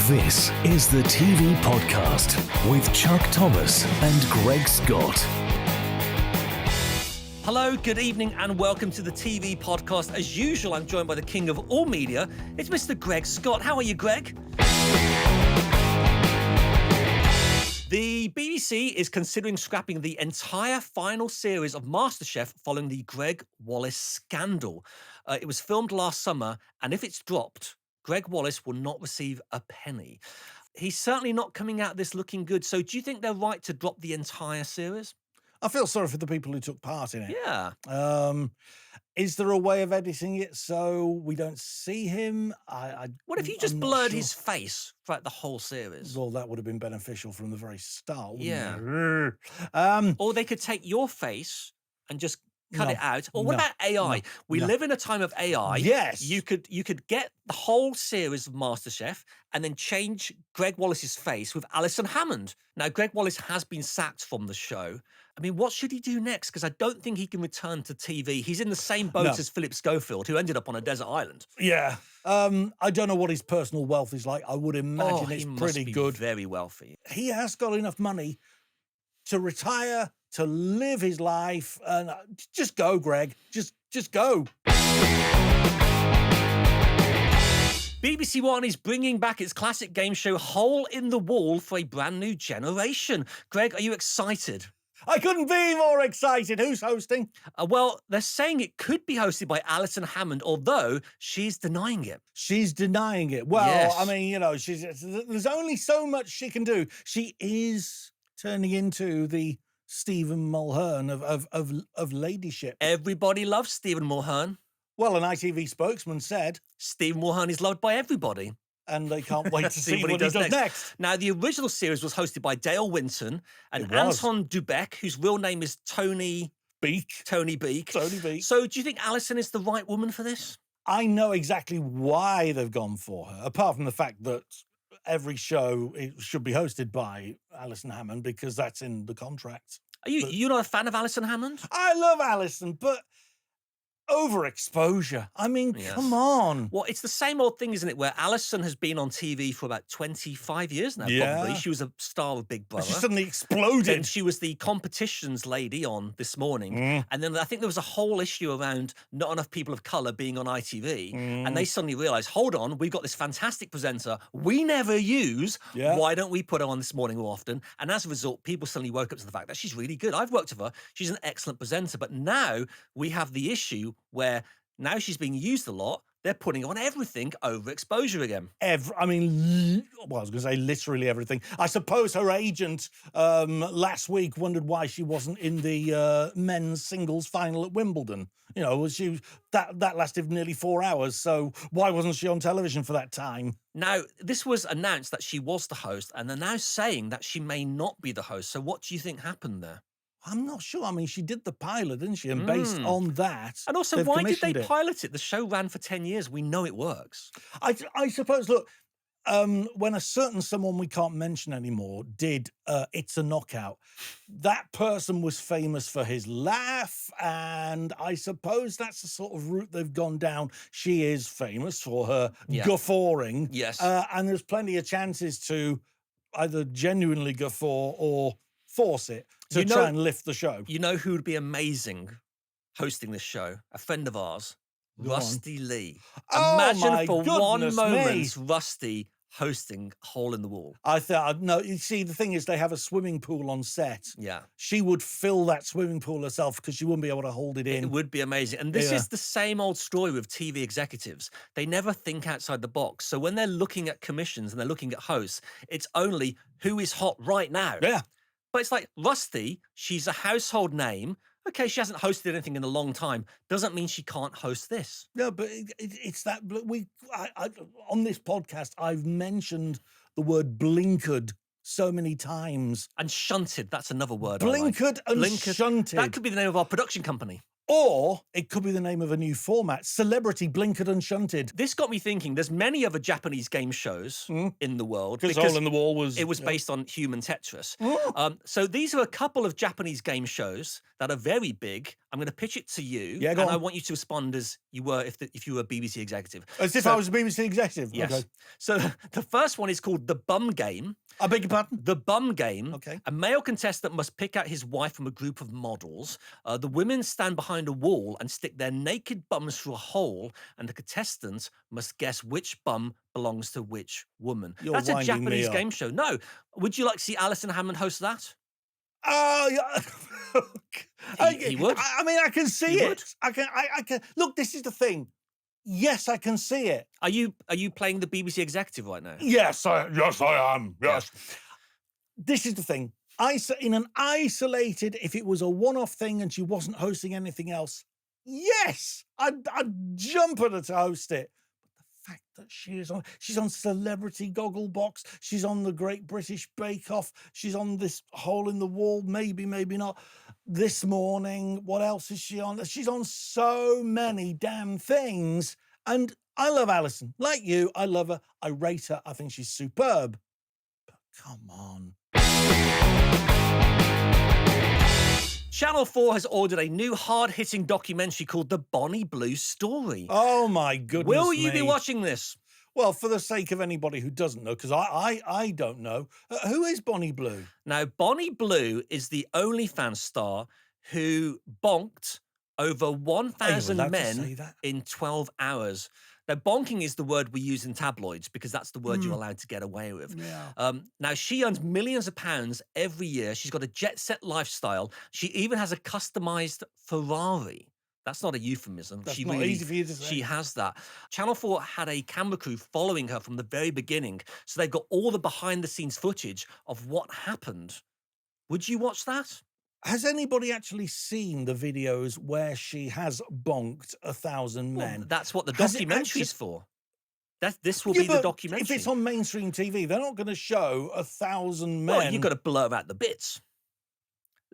This is the TV Podcast with Chuck Thomas and Greg Scott. Hello, good evening, and welcome to the TV Podcast. As usual, I'm joined by the king of all media. It's Mr. Greg Scott. How are you, Greg? The BBC is considering scrapping the entire final series of MasterChef following the Gregg Wallace scandal. It was filmed last summer, and if it's dropped, Gregg Wallace will not receive a penny. He's certainly not coming out of this looking good. So do you think they're right to drop the entire series? I feel sorry for the people who took part in it. Yeah. Is there a way of editing it so we don't see him? What if you just blurred his face throughout the whole series? Well, that would have been beneficial from the very start, wouldn't Yeah. it? Or they could take your face and just cut No. it out. Or what No. about AI? No. We No. live in a time of AI. Yes. You could get the whole series of MasterChef and then change Gregg Wallace's face with Alison Hammond. Now, Gregg Wallace has been sacked from the show. I mean, what should he do next? Because I don't think he can return to TV. He's in the same boat No. as Philip Schofield, who ended up on a desert island. Yeah. I don't know what his personal wealth is like. I would imagine he it's must pretty be good. very wealthy. He has got enough money to retire, to live his life, and just go, Greg. Just go. BBC One is bringing back its classic game show Hole in the Wall for a brand new generation. Greg, are you excited? I couldn't be more excited. Who's hosting? Well, they're saying it could be hosted by Alison Hammond, although she's denying it. She's denying it. Well, Yes. I mean, there's only so much she can do. She is turning into the Stephen Mulhern of ladyship. Everybody loves Stephen Mulhern. Well, an ITV spokesman said, Stephen Mulhern is loved by everybody. and they can't wait to see what he does next. Now, the original series was hosted by Dale Winton and It was. Anton Dubek, whose real name is Tony Beak. Beak. Tony Beak. So do you think Alison is the right woman for this? I know exactly why they've gone for her, apart from the fact that every show it should be hosted by Alison Hammond because that's in the contract. You're not a fan of Alison Hammond? I love Alison, but overexposure. I mean, Yes. come on. Well, it's the same old thing, isn't it? Where Alison has been on TV for about 25 years now, Yeah. probably. She was a star of Big Brother. She suddenly Then exploded. she was the competitions lady on This Morning. Mm. And then I think there was a whole issue around not enough people of colour being on ITV. And they suddenly realised, hold on, we've got this fantastic presenter we never use. Yeah. Why don't we put her on This Morning more often? And as a result, people suddenly woke up to the fact that she's really good. I've worked with her. She's an excellent presenter. But now we have the issue where now she's being used a lot. They're putting on everything overexposure again. I was going to say literally everything. I suppose her agent last week wondered why she wasn't in the men's singles final at Wimbledon. You know, that lasted nearly 4 hours. So why wasn't she on television for that time? Now, this was announced that she was the host, and they're now saying that she may not be the host. So what do you think happened there? I'm not sure. I mean, she did the pilot, didn't she? And based on that, And also, they've why did they commissioned it. pilot it? The show ran for 10 years. We know it works. I suppose, look, when a certain someone we can't mention anymore did It's a Knockout, that person was famous for his laugh, and I suppose that's the sort of route they've gone down. She is famous for her Yeah. guffawing. Yes. And there's plenty of chances to either genuinely guffaw or force it to You know- try and lift the show. You know who would be amazing hosting this show? A friend of ours, Go on. Rusty Lee. Oh, Imagine my for one goodness moment me. Rusty hosting Hole in the Wall. I thought, no, you see, the thing is they have a swimming pool on set. Yeah. She would fill that swimming pool herself because she wouldn't be able to hold it in. It would be amazing. And this Yeah. is the same old story with TV executives. They never think outside the box. So when they're looking at commissions and they're looking at hosts, it's only who is hot right now. Yeah. But it's like Rusty, she's a household name. Okay, she hasn't hosted anything in a long time. Doesn't mean she can't host this. No, but it's that on this podcast, I've mentioned the word blinkered so many times. And shunted, that's another word. I like. Blinkered and Blinkered. shunted. That could be the name of our production company. Or it could be the name of a new format, Celebrity Blinkered and Shunted. This got me thinking, there's many other Japanese game shows in the world. Because Hole in the Wall was... It was based on human Tetris. So these are a couple of Japanese game shows that are very big. I'm going to pitch it to you. Yeah, go and on. I want you to respond as you were if you were a BBC executive. As if I was a BBC executive? Yes. Okay. So the first one is called The Bum Game. I beg your pardon? The Bum Game. Okay. A male contestant must pick out his wife from a group of models. The women stand behind a wall and stick their naked bums through a hole, and the contestant must guess which bum belongs to which woman. You're That's a winding me Japanese up. game show. No. Would you like to see Alison Hammond host that? Oh, yeah. He would. I mean, I can see He it. would. I can. Look, this is the thing. Yes, I can see it. Are you playing the BBC executive right now? Yes, I am. Yes. This is the thing. In an isolated, if it was a one-off thing and she wasn't hosting anything else, yes, I'd jump at her to host it. But the fact that she's on Celebrity Gogglebox, she's on the Great British Bake Off, she's on this Hole in the Wall, maybe not. This Morning, what else is she on? She's on so many damn things. And I love Alison. Like you, I love her. I rate her. I think she's superb. But come on. Channel 4 has ordered a new hard-hitting documentary called The Bonnie Blue Story. Oh, my goodness Will you be me. watching this? Well, for the sake of anybody who doesn't know, because I don't know, who is Bonnie Blue? Now, Bonnie Blue is the OnlyFans star who bonked over 1,000 allowed to men say that? in 12 hours. Now, bonking is the word we use in tabloids because that's the word you're allowed to get away with. Yeah. Now, she earns millions of pounds every year. She's got a jet-set lifestyle. She even has a customized Ferrari. That's not a euphemism. That's not easy for you to say. She has that. Channel 4 had a camera crew following her from the very beginning. So they've got all the behind-the-scenes footage of what happened. Would you watch that? Has anybody actually seen the videos where she has bonked 1,000 men? Well, that's what the Has it documentary's actu- for. This will Yeah, be the but documentary. If it's on mainstream TV, they're not going to show 1,000 men. Well, you've got to blur out the bits.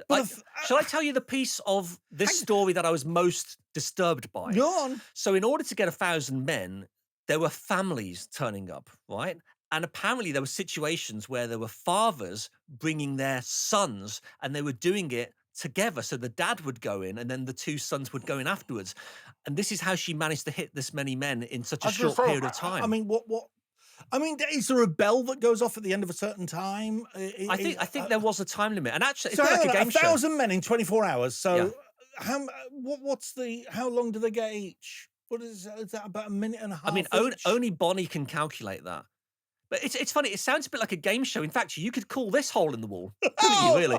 But Shall I tell you the piece of this story that I was most disturbed by? Go on. So in order to get 1,000 men, there were families turning up, right? And apparently there were situations where there were fathers bringing their sons and they were doing it together. So the dad would go in and then the two sons would go in afterwards. And this is how she managed to hit this many men in such a short period of time. I mean, what? I mean, is there a bell that goes off at the end of a certain time? I think there was a time limit. And actually, it's So a bit like a game show. 1,000 men in 24 hours. So Yeah. how long do they get each? What is that about a minute and a half? I mean, each? only Bonnie can calculate that. But it's funny. It sounds a bit like a game show. In fact, you could call this Hole in the Wall, couldn't you, really?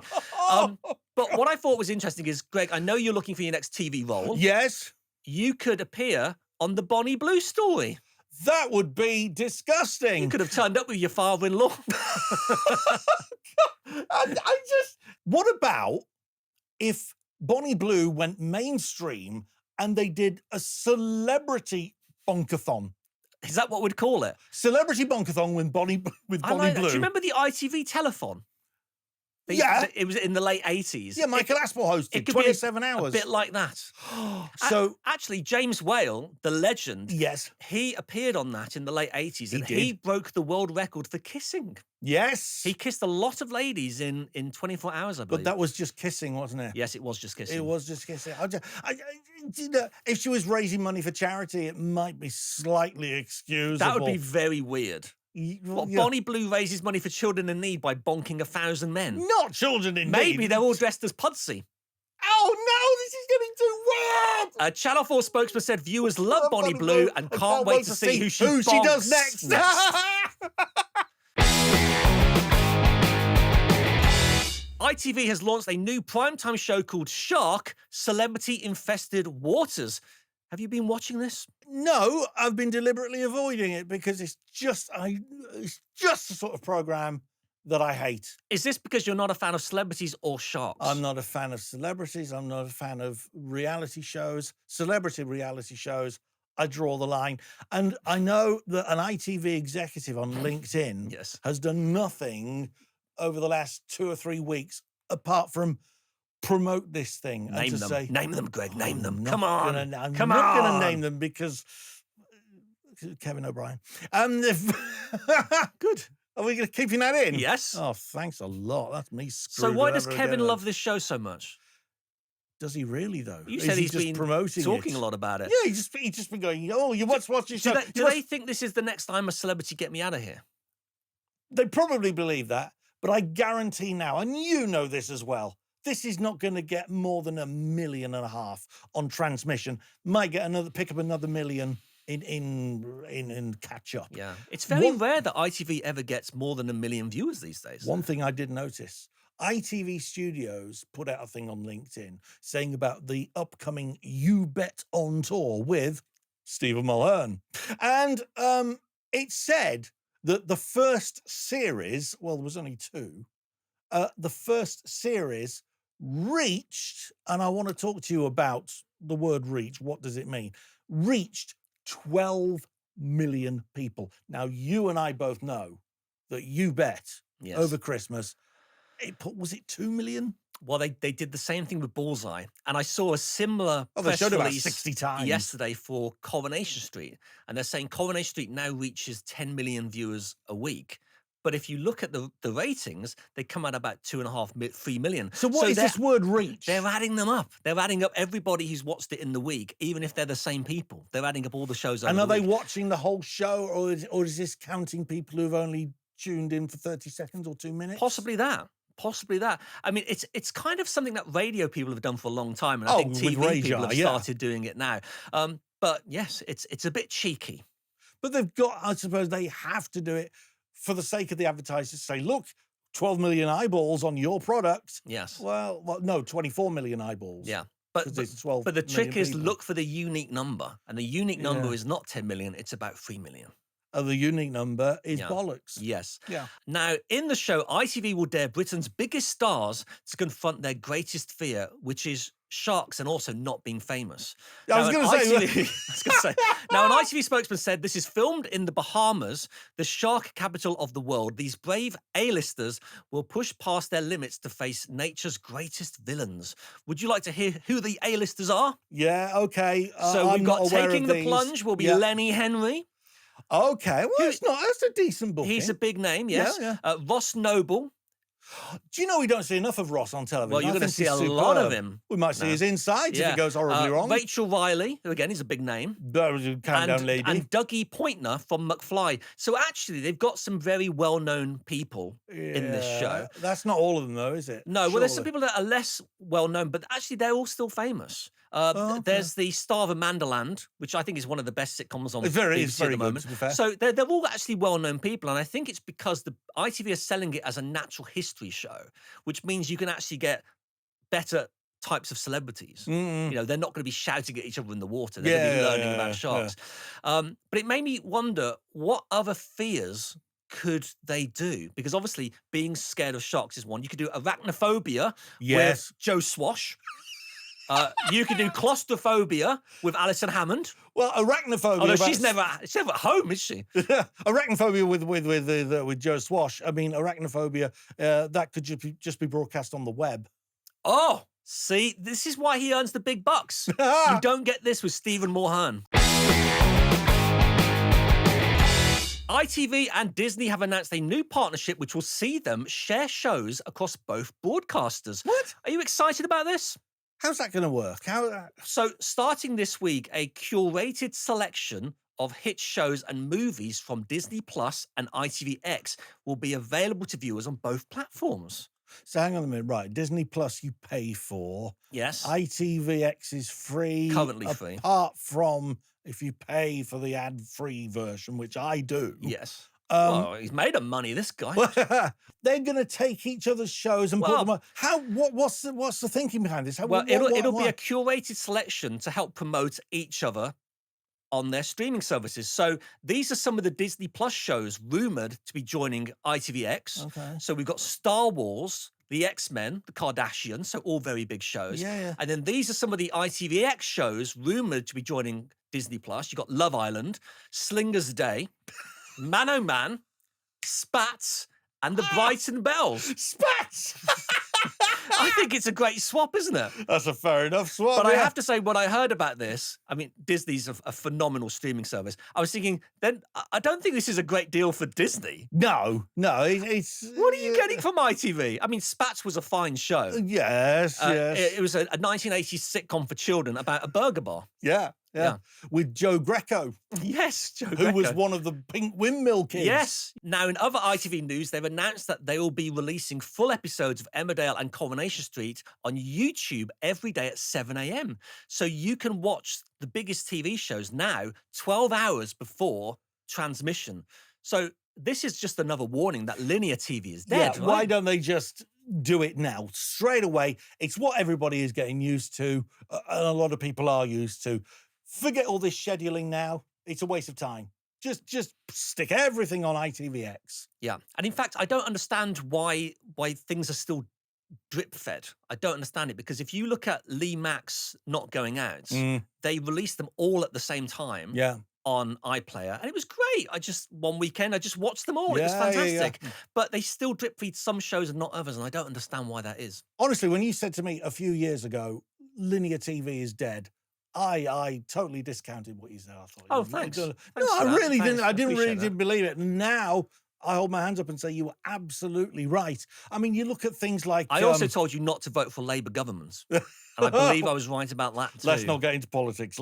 But what I thought was interesting is, Greg, I know you're looking for your next TV role. Yes. You could appear on the Bonnie Blue Story. That would be disgusting. You could have turned up with your father-in-law. What about if Bonnie Blue went mainstream and they did a celebrity bonkathon? Is that what we'd call it? Celebrity bonkathon with Bonnie I Blue. like that. Do you remember the ITV telethon? Yeah. It was in the late 80s. Yeah, Michael Aspel hosted It could 27 be hours. a bit like that. So Actually, James Whale, the legend, yes, he appeared on that in the late 80s, and did. he broke the world record for kissing. yes. He kissed a lot of ladies in 24 hours, I believe. But that was just kissing, wasn't it? Yes, it was just kissing. It was just kissing. You know, if she was raising money for charity, it might be slightly excusable. That would be very weird. What, Yeah. Bonnie Blue raises money for children in need by bonking 1,000 men. Not children in Maybe need. they're all dressed as Pudsey. Oh no, this is getting too weird. A Channel 4 spokesman said viewers love Bonnie Blue and can't wait to see who she does bonks next. ITV has launched a new primetime show called Shark: Celebrity Infested Waters. Have you been watching this? No, I've been deliberately avoiding it because it's just the sort of program that I hate. Is this because you're not a fan of celebrities or sharks? I'm not a fan of celebrities. I'm not a fan of reality shows, celebrity reality shows. I draw the line. And I know that an ITV executive on LinkedIn Yes. has done nothing over the last 2 or 3 weeks apart from promote this thing and Name to them. say, Name them, Greg. Name them. I'm Come on. I'm Come not going on. to name them because Kevin O'Brien. Good. Are we going to keep that in? Yes. Oh, thanks a lot. That's me So screwed. why does over Kevin again. love this show so much? Does he really though? You Is said he he's just been promoting talking it? a lot about it. Yeah, he's just been going. Oh, you watch your Do, show. they, do they think this is the next I'm a Celebrity, get me out of here? They probably believe that, but I guarantee now, and you know this as well, this is not going to get more than 1.5 million on transmission. Might get pick up another million in catch up. Yeah, it's very rare that ITV ever gets more than 1 million viewers these days. One thing I did notice, ITV Studios put out a thing on LinkedIn saying about the upcoming You Bet on tour with Stephen Mulhern. And it said that the first series, well, there was only 2, the first series reached, and I want to talk to you about the word reach. What does it mean? Reached 12 million people. Now, you and I both know that You Bet over Christmas, was it 2 million? Well, they did the same thing with Bullseye, and I saw a similar they press showed it about release 60 times yesterday for Coronation Street, and they're saying Coronation Street now reaches 10 million viewers a week. But if you look at the ratings, they come out about 2.5, 3 million. So what is this word reach? They're adding them up. They're adding up everybody who's watched it in the week, even if they're the same people. They're adding up all the shows over And the are they week. watching the whole show, or is this counting people who've only tuned in for 30 seconds or 2 minutes? Possibly that. Possibly that. I mean, it's kind of something that radio people have done for a long time, and I think TV people have started doing it now. But yes, it's a bit cheeky. But they've got, I suppose they have to do it for the sake of the advertisers to say, look, 12 million eyeballs on your product. Yes. Well, no, 24 million eyeballs. Yeah. But the trick is look for the unique number. And the unique number is not 10 million, it's about 3 million. The unique number is bollocks. Yes. Yeah. Now, in the show, ITV will dare Britain's biggest stars to confront their greatest fear, which is sharks and also not being famous. I was going to say. Now, an ITV spokesman said this is filmed in the Bahamas, the shark capital of the world. These brave A-listers will push past their limits to face nature's greatest villains. Would you like to hear who the A-listers are? Yeah, okay. So we've got Taking the Plunge will be Lenny Henry. Okay, well, that's a decent booking. He's a big name, yes. Yeah. Ross Noble. Do you know we don't see enough of Ross on television? Well, you're going to see a lot of him. We might see his insides if it goes horribly wrong. Rachel Riley, who again is a big name. Countdown lady. And Dougie Pointner from McFly. So actually, they've got some very well-known people in this show. That's not all of them, though, is it? No, well, there's some people that are less well-known, but actually they're all still famous. There's the star of Amandaland, which I think is one of the best sitcoms on BBC at the moment. Good, to be fair. So they're all actually well-known people, and I think it's because the ITV are selling it as a natural history show, which means you can actually get better types of celebrities. You know, they're not going to be shouting at each other in the water. They're going to be learning about sharks. But it made me wonder, what other fears could they do? Because obviously being scared of sharks is one. You could do arachnophobia with Joe Swash. You could do claustrophobia with Alison Hammond. Well, arachnophobia. Although she's never at home, is she? Arachnophobia with Joe Swash. I mean, arachnophobia that could just be broadcast on the web. Oh, see, this is why he earns the big bucks. You don't get this with Stephen Mulhern. ITV and Disney have announced a new partnership which will see them share shows across both broadcasters. What? Are you excited about this? How's that going to work? So, starting this week, a curated selection of hit shows and movies from Disney Plus and ITVX will be available to viewers on both platforms. So hang on a minute, right? Disney Plus you pay for. Yes. ITVX is free. Currently free. Apart from if you pay for the ad-free version, which I do. Yes. Well, he's made of money, this guy. They're going to take each other's shows and put them on. What's the thinking behind this? It'll be a curated selection to help promote each other on their streaming services. So these are some of the Disney Plus shows rumored to be joining ITVX. Okay. So we've got Star Wars, the X-Men, the Kardashians, so all very big shows. Yeah. And then these are some of the ITVX shows rumored to be joining Disney Plus. You've got Love Island, Slinger's Day, Man O' Man, Spats, and the Brighton Bells. Spats! I think it's a great swap, isn't it? That's a fair enough swap. But I yeah. have to say, when I heard about this, I mean, Disney's a phenomenal streaming service. I was thinking, then I don't think this is a great deal for Disney. No, it's. What are you getting from ITV? I mean, Spats was a fine show. Yes. It was a 1980s sitcom for children about a burger bar. Yeah. With Joe Greco, Yes, Joe who was Greco. one of the Pink Windmill kids. Yes. Now, in other ITV news, they've announced that they will be releasing full episodes of Emmerdale and Coronation Street on YouTube every day at 7 a.m. So you can watch the biggest TV shows now 12 hours before transmission. So this is just another warning that linear TV is dead. Yeah, right? why don't they just do it now, straight away? It's what everybody is getting used to, and a lot of people are used to. Forget all this scheduling now. It's a waste of time. Just stick everything on ITVX. Yeah. And in fact, I don't understand why things are still drip fed. I don't understand it, because if you look at Lee Max not going out, they released them all at the same time. Yeah. On iPlayer, and it was great. One weekend I just watched them all. It was Yeah, fantastic. But they still drip feed some shows and not others, and I don't understand why that is. Honestly, when you said to me a few years ago, linear TV is dead, I totally discounted what you said. I thought, Oh, thanks. No, Thanks for I that. really Thanks. didn't. I didn't appreciate really that. didn't believe it. Now I hold my hands up and say you were absolutely right. I mean, you look at things like I also told you not to vote for Labour governments, and I believe I was right about that too. Let's not get into politics.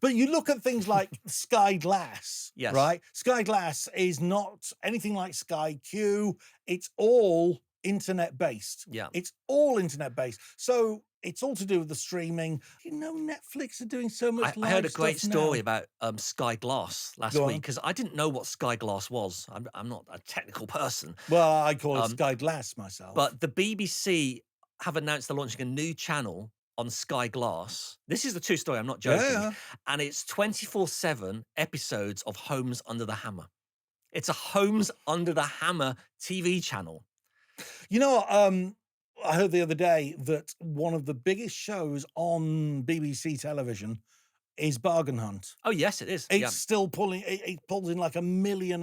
But you look at things like Sky Glass, Yes. right? Sky Glass is not anything like Sky Q. It's all internet based. Yeah. It's all internet based. So it's all to do with the streaming. You know, Netflix are doing so much. I heard a live great stuff story now. about Sky Glass last Go week, on. because I didn't know what Sky Glass was. I'm not a technical person, Well, I call it Sky Glass myself. but the BBC have announced they're launching a new channel on Sky Glass. This is the true story. I'm not joking. Yeah. And it's 24/7 episodes of Homes Under the Hammer. It's a Homes Under the Hammer TV channel. You know what? I heard the other day that one of the biggest shows on BBC television is Bargain Hunt. Oh, yes, it is. It's Yeah. still pulling. It pulls in like 1.5 million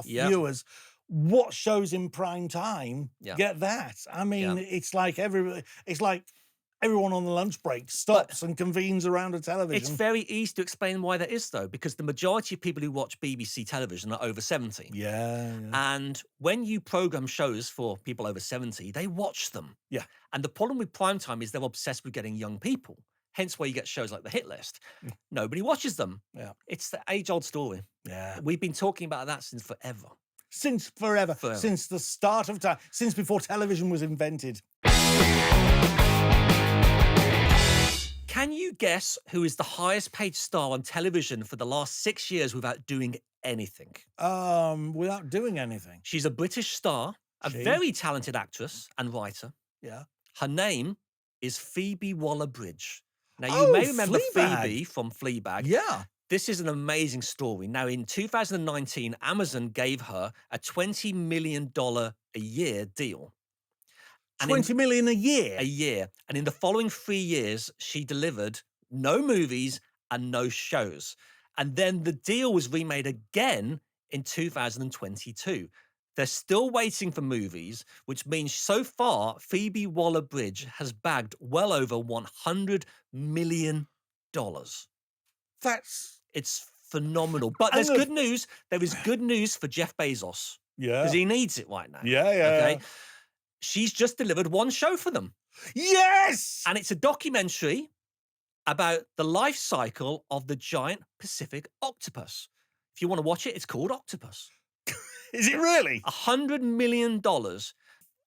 Yeah. viewers. What shows in prime time Yeah. get that? I mean, Yeah. it's like everyone on the lunch break stops and convenes around a television. It's very easy to explain why that is, though, because the majority of people who watch BBC television are over 70. yeah. And when you program shows for people over 70, they watch them. Yeah. And the problem with primetime is they're obsessed with getting young people. Hence why you get shows like The Hit List. Nobody watches them. Yeah. It's the age-old story. Yeah. We've been talking about that since forever. Since forever, Forever. since the start of time, since before television was invented. Can you guess who is the highest paid star on television for the last 6 years without doing anything? Without doing anything. She's a British star, a She? very talented actress and writer. Yeah. Her name is Phoebe Waller-Bridge. Now, you Oh, may remember Fleabag. Phoebe from Fleabag. Yeah. This is an amazing story. Now, in 2019, Amazon gave her a $20 million a year deal. And in- 20 million a year. a year. And in the following 3 years, she delivered no movies and no shows. And then the deal was remade again in 2022. They're still waiting for movies, which means so far, Phoebe Waller-Bridge has bagged well over $100 million. It's phenomenal. But And there's the- good news. There is good news for Jeff Bezos, Yeah. because he needs it right now. Yeah. Okay. She's just delivered one show for them. Yes. And it's a documentary about the life cycle of the giant Pacific octopus. If you want to watch it, it's called Octopus. Is it really? $100 million.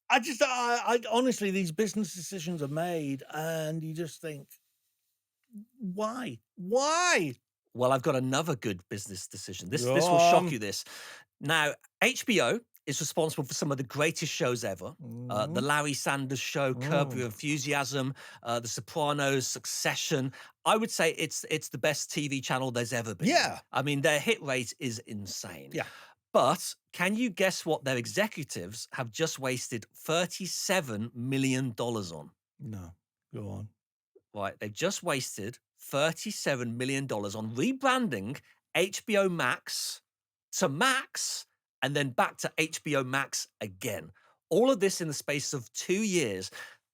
I honestly, these business decisions are made, and you just think, why? Why? Well, I've got another good business decision. This will Go shock on. you. This now, HBO is responsible for some of the greatest shows ever. The Larry Sanders Show, Curb Your Enthusiasm, The Sopranos, Succession. I would say it's the best TV channel there's ever been. Yeah. I mean, their hit rate is insane. Yeah. But can you guess what their executives have just wasted $37 million on? No. Go on. Right, they've just wasted $37 million on rebranding HBO Max to Max and then back to HBO Max again. All of this in the space of 2 years.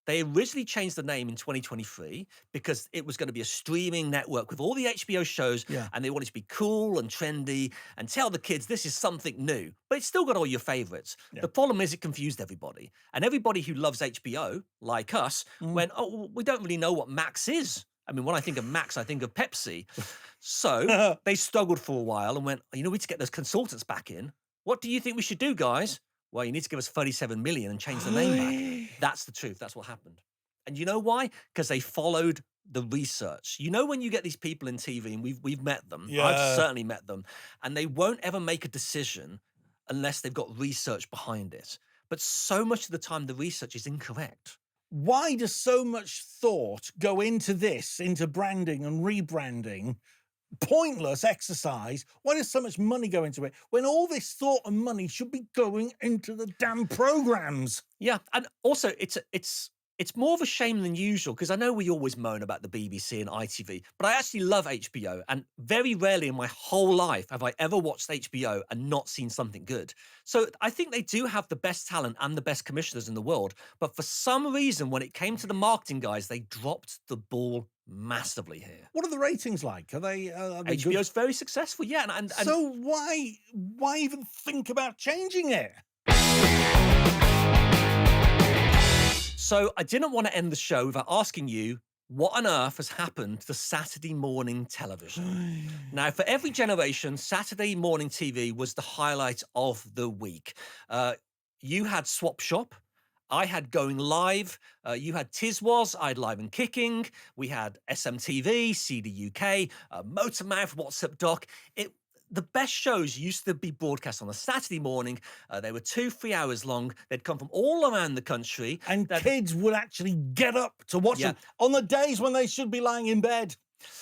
They originally changed the name in 2023 because it was going to be a streaming network with all the HBO shows, Yeah. and they wanted to be cool and trendy and tell the kids this is something new. But it's still got all your favorites. Yeah. The problem is it confused everybody. And everybody who loves HBO, like us, went, oh, well, we don't really know what Max is. I mean, when I think of Max, I think of Pepsi. So they struggled for a while and went, we need to get those consultants back in. What do you think we should do, guys? Well, you need to give us 37 million and change the name back. That's the truth. That's what happened. And you know why? Because they followed the research. You know, when you get these people in TV, and we've met them, Yeah. I've certainly met them, and they won't ever make a decision unless they've got research behind it. But so much of the time, the research is incorrect. Why does so much thought go into this, into branding and rebranding? Pointless exercise. Why does so much money go into it when all this thought and money should be going into the damn programs? Yeah, and also it's more of a shame than usual because I know we always moan about the BBC and ITV, but I actually love HBO, and very rarely in my whole life have I ever watched HBO and not seen something good. So I think they do have the best talent and the best commissioners in the world, but for some reason, when it came to the marketing guys, they dropped the ball massively here. What are the ratings like? Are they good? HBO's very successful, yeah. And So why even think about changing it? So I didn't want to end the show without asking you, what on earth has happened to Saturday morning television? Now, for every generation, Saturday morning TV was the highlight of the week. You had Swap Shop. I had Going Live. You had Tiswas. I had Live and Kicking. We had SMTV, CD UK, Motormouth, WhatsApp Doc. The best shows used to be broadcast on a Saturday morning. They were 2-3 hours long. They'd come from all around the country. And kids would actually get up to watch them on the days when they should be lying in bed.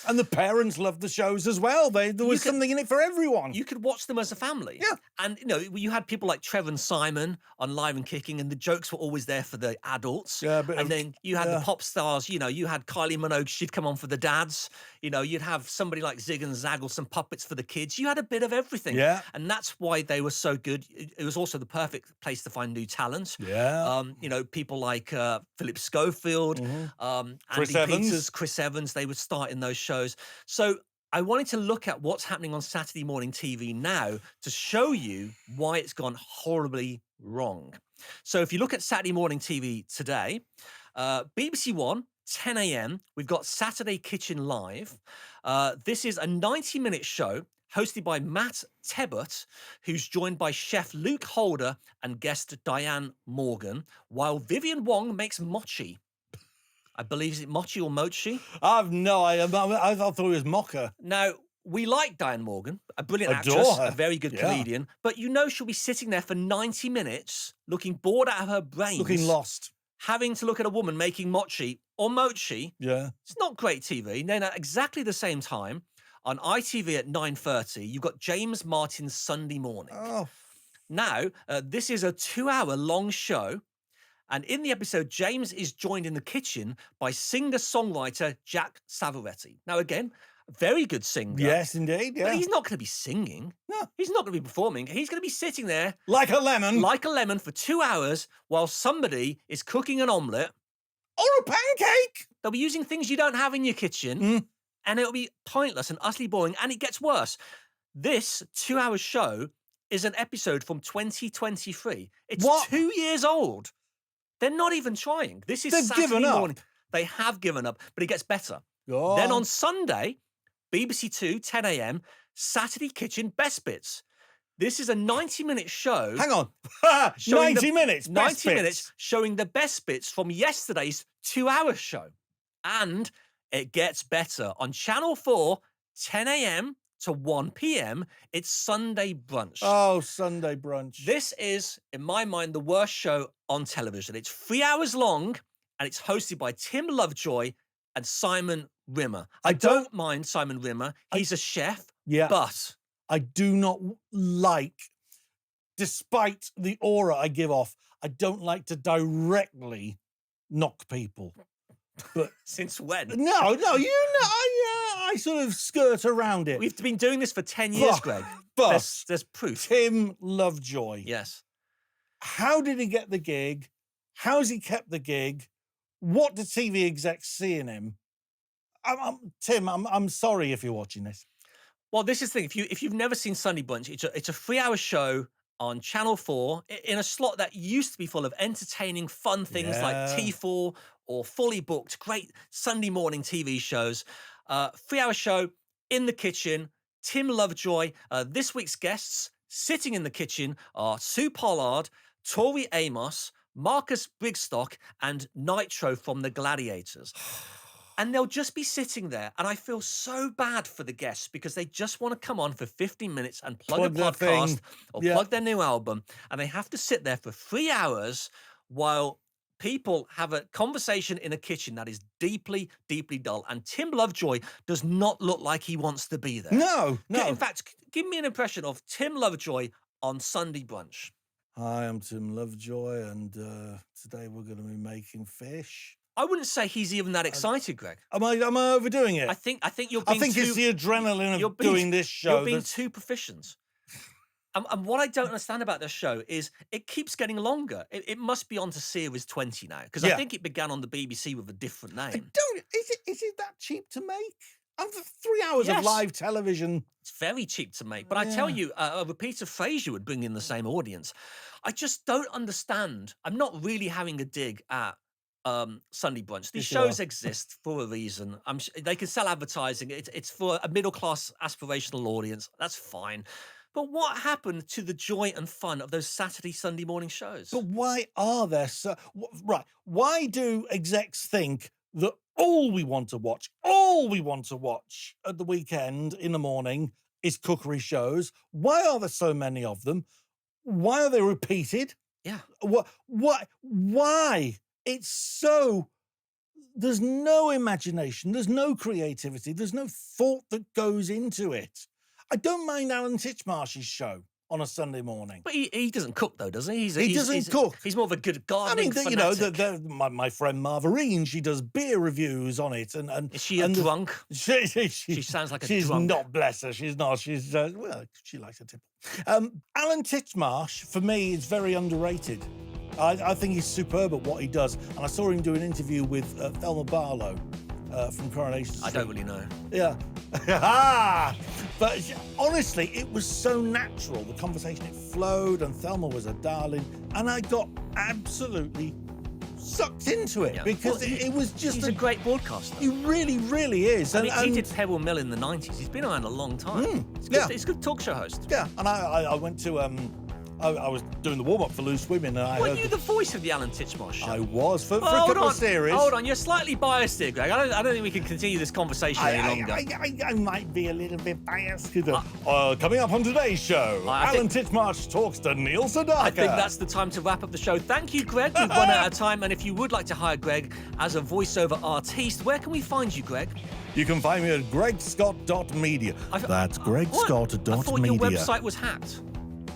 And the parents loved the shows as well. There was something in it for everyone. You could watch them as a family. Yeah. And, you had people like Trevor and Simon on Live and Kicking, and the jokes were always there for the adults. Yeah, but and then you had the pop stars, you had Kylie Minogue, she'd come on for the dads. You'd have somebody like Zig and Zaggle, some puppets for the kids. You had a bit of everything. Yeah. And that's why they were so good. It was also the perfect place to find new talent. Yeah. People like Philip Schofield, Andy Peters, Chris Evans, they would start in those shows. So I wanted to look at what's happening on Saturday morning TV now to show you why it's gone horribly wrong. So if you look at Saturday morning TV today, BBC One, 10 a.m., we've got Saturday Kitchen Live. This is a 90-minute show hosted by Matt Tebbutt, who's joined by chef Luke Holder and guest Diane Morgan, while Vivian Wong makes mochi. I believe, is it mochi or mochi? I've no idea. I thought it was mocha. Now, we like Diane Morgan, a brilliant Adore actress, her. a very good comedian, but she'll be sitting there for 90 minutes, looking bored out of her brains. Looking lost. Having to look at a woman making mochi or mochi. Yeah. It's not great TV. Then at exactly the same time, on ITV at 9:30, you've got James Martin's Sunday Morning. Oh. Now, this is a 2-hour long show. And in the episode, James is joined in the kitchen by singer-songwriter Jack Savoretti. Now, again, very good singer. Yes, indeed. Yeah. But he's not going to be singing. No. He's not going to be performing. He's going to be sitting there Like a lemon. like a lemon for 2 hours while somebody is cooking an omelette. Or a pancake. They'll be using things you don't have in your kitchen, and it'll be pointless and utterly boring. And it gets worse. This 2-hour show is an episode from 2023. It's 2 years old. They're not even trying. This is Saturday given up. morning. They have given up, but it gets better. Oh. Then on Sunday, BBC Two, 10 a.m., Saturday Kitchen Best Bits. This is a 90-minute show. Hang on. showing 90 minutes. 90 minutes showing the best bits from yesterday's 2-hour show. And it gets better. On Channel 4, 10 a.m. to 1 p.m., it's Sunday Brunch. Oh, Sunday Brunch. This is, in my mind, the worst show on television. It's 3 hours long, and it's hosted by Tim Lovejoy and Simon Rimmer. I don't mind Simon Rimmer. He's a chef, but I do not like, despite the aura I give off, I don't like to directly knock people. But since when? No, I sort of skirt around it. We've been doing this for 10 years, Greg. But there's proof. Tim Lovejoy. Yes. How did he get the gig? How's he kept the gig? What do TV execs see in him? Tim, I'm sorry if you're watching this. Well, this is the thing. If you've never seen Sunday Brunch, it's a 3-hour show on Channel 4 in a slot that used to be full of entertaining, fun things like Yeah. T4 or Fully Booked, great Sunday morning TV shows. 3-hour show in the kitchen. Tim Lovejoy. This week's guests sitting in the kitchen are Sue Pollard, Tori Amos, Marcus Brigstock, and Nitro from the Gladiators. And they'll just be sitting there, and I feel so bad for the guests because they just want to come on for 15 minutes and plug a their podcast thing. or Yeah. plug their new album, and they have to sit there for 3 hours while people have a conversation in a kitchen that is deeply, deeply dull. And Tim Lovejoy does not look like he wants to be there. No. In fact, give me an impression of Tim Lovejoy on Sunday Brunch. Hi, I'm Tim Lovejoy, and today we're going to be making fish. I wouldn't say he's even that excited, Greg. Am I overdoing it? I think you're being it's the adrenaline of doing this show. You're being too proficient. And what I don't understand about this show is it keeps getting longer. It must be on to series 20 now, because I think it began on the BBC with a different name. Is it that cheap to make? And for 3 hours Yes. of live television. It's very cheap to make. But I tell you, a repeat of Frasier would bring in the same audience. I just don't understand. I'm not really having a dig at Sunday Brunch. These Yes, you are. shows exist for a reason. They can sell advertising. It's for a middle-class aspirational audience. That's fine. But what happened to the joy and fun of those Saturday, Sunday morning shows? But why are there so... Right, why do execs think that all we want to watch at the weekend in the morning is cookery shows? Why are there so many of them? Why are they repeated? Yeah. Why? It's so... There's no imagination. There's no creativity. There's no thought that goes into it. I don't mind Alan Titchmarsh's show on a Sunday morning. But he doesn't cook, though, does he? He doesn't cook. He's more of a good gardening I mean, fanatic. my friend Marvarine, she does beer reviews on it. And Is she a drunk? She sounds like a she's drunk. not, bless her. She's not. She's, well, she likes a tipple. Alan Titchmarsh, for me, is very underrated. I think he's superb at what he does. And I saw him do an interview with Thelma Barlow from Coronation Street. I don't really know. Yeah. But honestly, it was so natural. The conversation, it flowed, and Thelma was a darling. And I got absolutely sucked into it because it was just... He's a great broadcaster. He really, really is. I mean, he did Pebble Mill in the 90s. He's been around a long time. He's a good talk show host. Yeah, and I went to... I was doing the warm-up for Loose Women, and I Were heard... you the voice of the Alan Titchmarsh show? I was, for a couple of series. Hold on, you're slightly biased here, Greg. I don't think we can continue this conversation any longer. I might be a little bit biased. Coming up on today's show, Alan Titchmarsh talks to Neil Sedaka. I think that's the time to wrap up the show. Thank you, Greg. We've run out of time, and if you would like to hire Greg as a voiceover artiste, where can we find you, Greg? You can find me at gregscott.media. That's gregscott.media. I thought your website was hacked.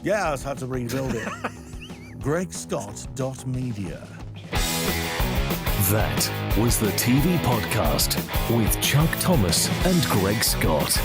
Yeah, I had to rebuild it. gregscott.media. That was the TV podcast with Chuck Thomas and Gregg Scott.